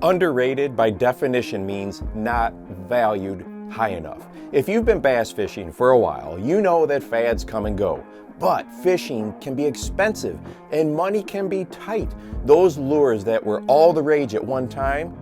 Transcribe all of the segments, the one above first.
Underrated by definition means not valued high enough. If you've been bass fishing for a while, you know that fads come and go. But fishing can be expensive and money can be tight. Those lures that were all the rage at one time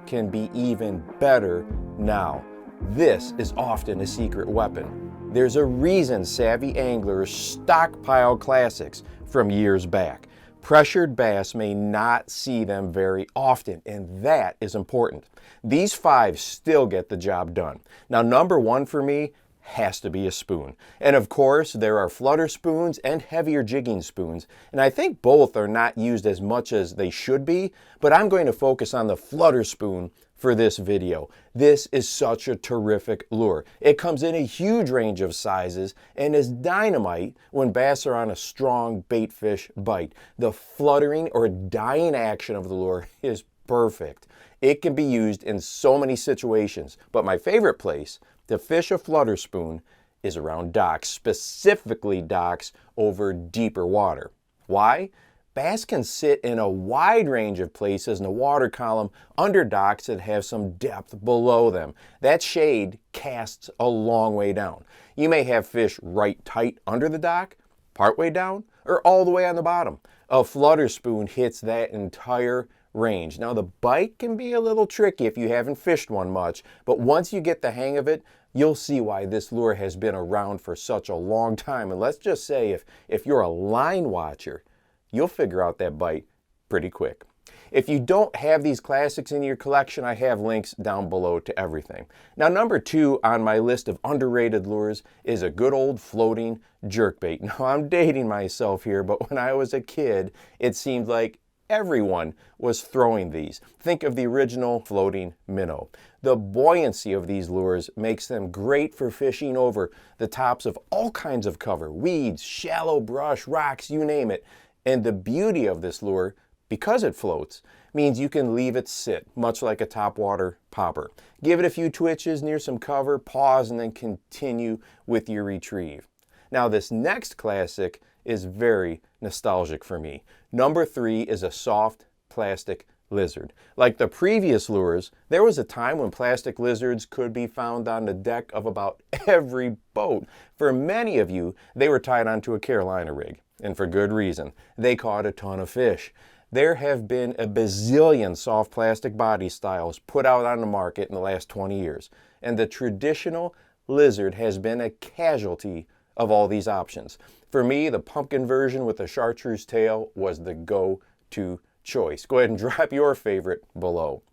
can be even better now. This is often a secret weapon. There's a reason savvy anglers stockpile classics from years back. Pressured bass may not see them very often, and that is important. These 5 still get the job done. Now, number 1 for me has to be a spoon. And of course, there are flutter spoons and heavier jigging spoons, and I think both are not used as much as they should be, but I'm going to focus on the flutter spoon for this video. This is such a terrific lure. It comes in a huge range of sizes and is dynamite when bass are on a strong baitfish bite. The fluttering or dying action of the lure is perfect. It can be used in so many situations, but my favorite place to fish a flutter spoon is around docks, specifically docks over deeper water. Why? Bass can sit in a wide range of places in the water column under docks that have some depth below them. That shade casts a long way down. You may have fish right tight under the dock, partway down, or all the way on the bottom. A flutter spoon hits that entire range. Now, the bite can be a little tricky if you haven't fished one much, but once you get the hang of it, you'll see why this lure has been around for such a long time. And let's just say if you're a line watcher, you'll figure out that bite pretty quick. If you don't have these classics in your collection, I have links down below to everything. Now, number 2 on my list of underrated lures is a good old floating jerkbait. Now, I'm dating myself here, but when I was a kid, it seemed like everyone was throwing these. Think of the original floating minnow. The buoyancy of these lures makes them great for fishing over the tops of all kinds of cover, weeds, shallow brush, rocks, you name it. And the beauty of this lure, because it floats, means you can leave it sit, much like a topwater popper. Give it a few twitches near some cover, pause, and then continue with your retrieve. Now, this next classic is very nostalgic for me. Number 3 is a soft plastic lizard. Like the previous lures, there was a time when plastic lizards could be found on the deck of about every boat. For many of you, they were tied onto a Carolina rig. And for good reason. They caught a ton of fish. There have been a bazillion soft plastic body styles put out on the market in the last 20 years. And the traditional lizard has been a casualty of all these options. For me, the pumpkin version with the chartreuse tail was the go-to choice. Go ahead and drop your favorite below.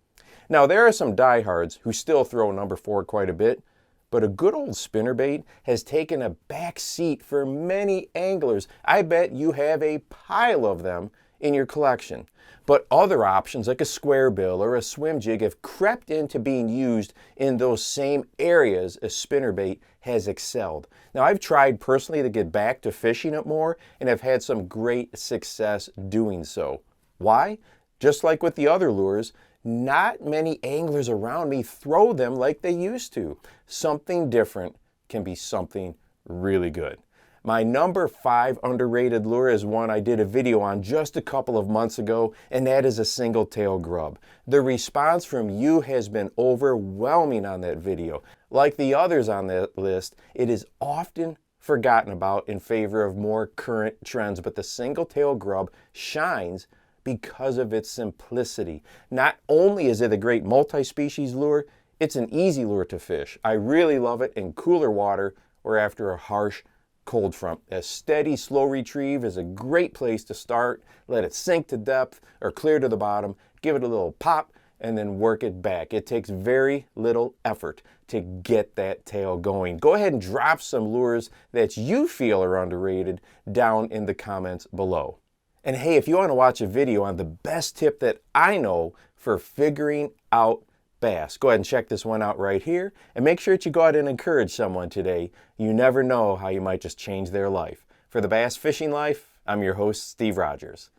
Now, there are some diehards who still throw number 4 quite a bit, but a good old spinnerbait has taken a back seat for many anglers. I bet you have a pile of them in your collection. But other options like a square bill or a swim jig have crept into being used in those same areas as spinnerbait has excelled. Now, I've tried personally to get back to fishing it more and have had some great success doing so. Why? Just like with the other lures, not many anglers around me throw them like they used to. Something different can be something really good. My number 5 underrated lure is one I did a video on just a couple of months ago, and that is a single tail grub. The response from you has been overwhelming on that video. Like the others on that list, it is often forgotten about in favor of more current trends, but the single tail grub shines because of its simplicity. Not only is it a great multi-species lure, it's an easy lure to fish. I really love it in cooler water or after a harsh cold front. A steady, slow retrieve is a great place to start. Let it sink to depth or clear to the bottom. Give it a little pop and then work it back. It takes very little effort to get that tail going. Go ahead and drop some lures that you feel are underrated down in the comments below. And hey, if you want to watch a video on the best tip that I know for figuring out bass, go ahead and check this one out right here. And make sure that you go out and encourage someone today. You never know how you might just change their life. For the Bass Fishing Life, I'm your host, Steve Rogers.